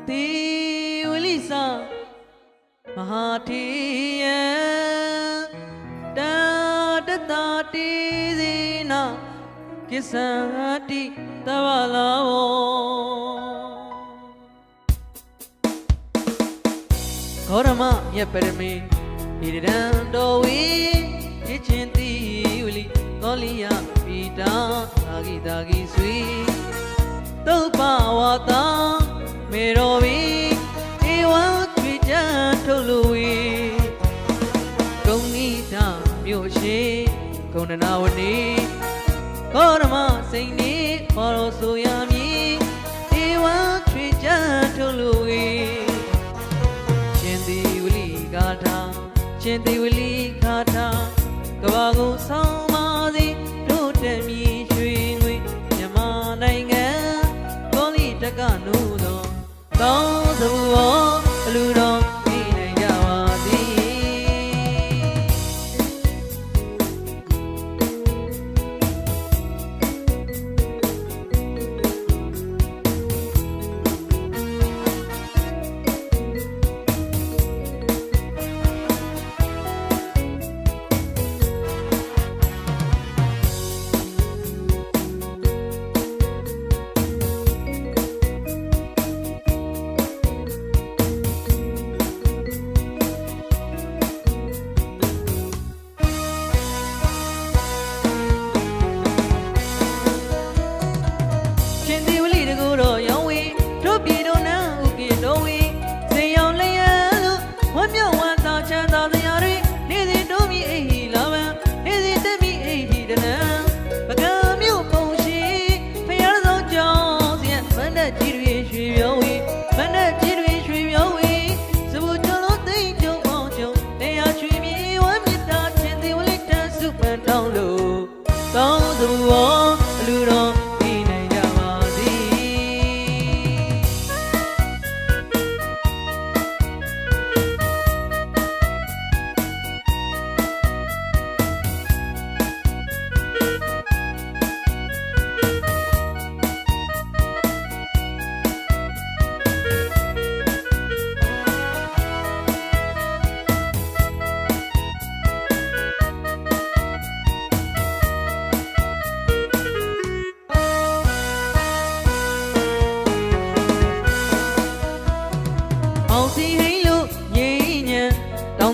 တိဝလိစာမဟာထေယံတတတတိစေနာကိစ္ဆံတိတဝလာဘောဂေါရမမြတ်ပရမေဣရံတော်ဝေရချင်းတိဝလိကောလိယပိတာအာဂိတာဂိဆွေသုပ္ပဝါတာမေတော်ဝေဧဝံခွေကြံထုတ်လို့ဝေဂုံနိဒမြို့ရှိဂုဏနာဝနေဂေါရမစိန်နေခေါ်တော်ဆိုရမည်ဧဝံခွေကြံထုတ်လို့ဝေရှင်တိဝလိဂါထာရှင်တိဝလိဂါထာကဘာကိုဆောင်ပါစေတို့တမီရွှေငွေမြမနိုင်ငံကောလိတကနုသောတောင်းသဘောအလူတော်ဤနိုင်ကြပါသည်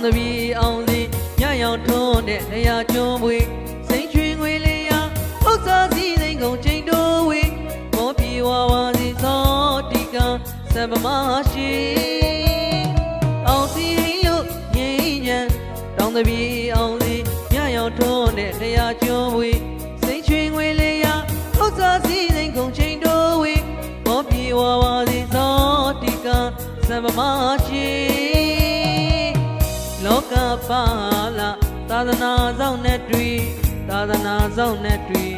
တပီအောင်စီညရောင်ထွန်းတဲ့နေရာကျွန်းပွေစိန်ချွေငွေလေးရာဥစ္စာစီစိန်ကုန်ချိန်တိုးဝေမောပြေဝါဝါစီသောတိကစမမရှိအောင်စီလို့ငိမ့်ညံတောင်းတပီအောင်စီညရောင်ထွန်းတဲ့နေရာကျွန်းပွေစိန်ချွေငွေလေးရာဥစ္စာစီစိန်ကုန်ချိန်တိုးဝေမောပြေဝါဝါစီသောတိကစမမရှိလောကပါလာသာသနာဆောင်နဲ့တွေ့သာသနာဆောင်နဲ့တွေ့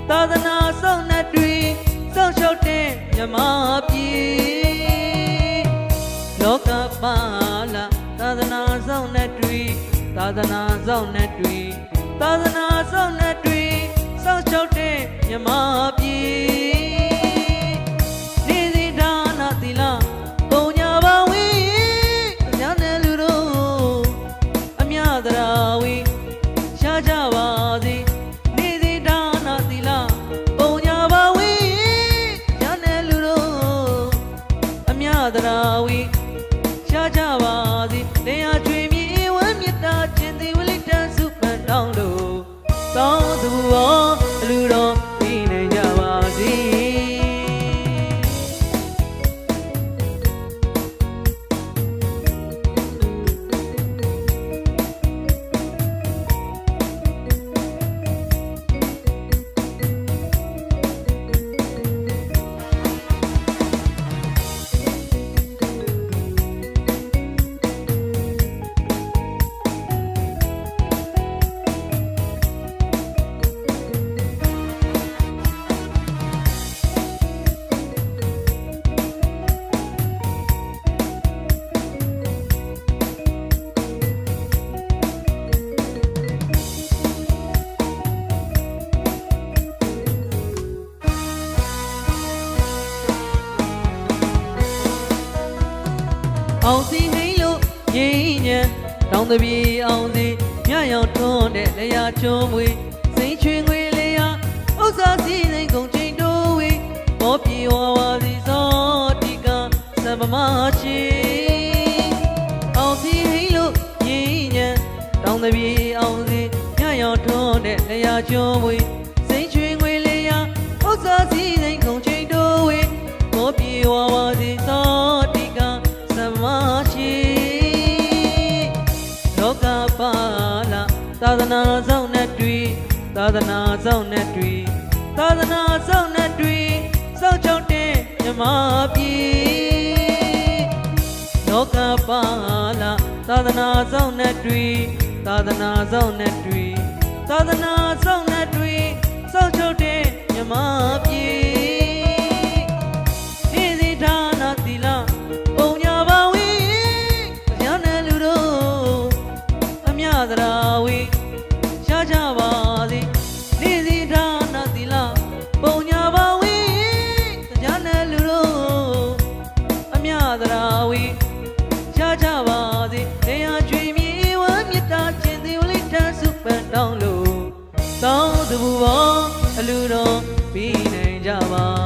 သာသနာဆောင်နဲ့တွေ့စောင့်ရှောက်တဲ့မြမပြေလောကပါလာသာသနာဆောင်နဲ့တွေ့သာသနာဆောင်နဲ့တွေ့သာသနာဆောင်နဲ့တွေ့စောင့်ရှောက်တဲ့မြမပြေနေစီဒါနာသီလပုံညာပါဝေညာနဲ့လူတို့သရာဝေရှားကြပါစေနေစီဒါနာသီလပုံညာပါဝေရတဲ့လူတို့အမြသရာဝေရှားကြပါစေတရားချွေမြေဝမ်းမြတ်တာခြင်းသေးဝလိတန်စုပန် အောင်စီဟိန်လို့ငိမ့်ညံတောင်းတပြေအောင်စီမြရောင်ထွန်းတဲ့လျာချုံမွေစိန်ချွေငွေလျာဥစ္စာစီစိန်ကုန်ချိန်တိုးဝေဘောပြေဝါဝါစီစောတိကသဗ္ဗမရှိအောင်စီဟိန်လို့ငိမ့်ညံတောင်းတပြေအောင်စီမြရောင်ထွန်းတဲ့လျာချုံမွေစိန်ချွေငွေလျာဥစ္စာစီစိန်ကုန်ချိန်တိုးဝေဘောပြေဝါဝါစီစောတိကသဗ္ဗမရှိလောကပါလာသာသနာဆောင်နဲ့တွေ့သာသနာဆောင်နဲ့တွေ့သာသနာဆောင်နဲ့တွေ့စောင့်ချောက်တဲ့မြမပြေလောကပါလာသာသနာဆောင်နဲ့တွေ့သာသနာဆောင်နဲ့တွေ့သာသနာဆောင်နဲ့တွေ့စောင့်ချောက်တဲ့မြမပြေဒီစီဌာနသီလပုံညာပါဝေတရားနဲ့လူတို့အမြသရာဝေရှားကြပါစေဒီစီဌာနသီလပုံညာပါဝေတရားနဲ့လူတို့အမြသရာဝေရှားကြပါစေတရားကျွေမြေဝမ်းမြတ်တာခြင်းသေးလေးထမ်းစုပန်တောင်းလို့တောင်းသူဘောအလူတော်ပြီးနိုင်ကြပါ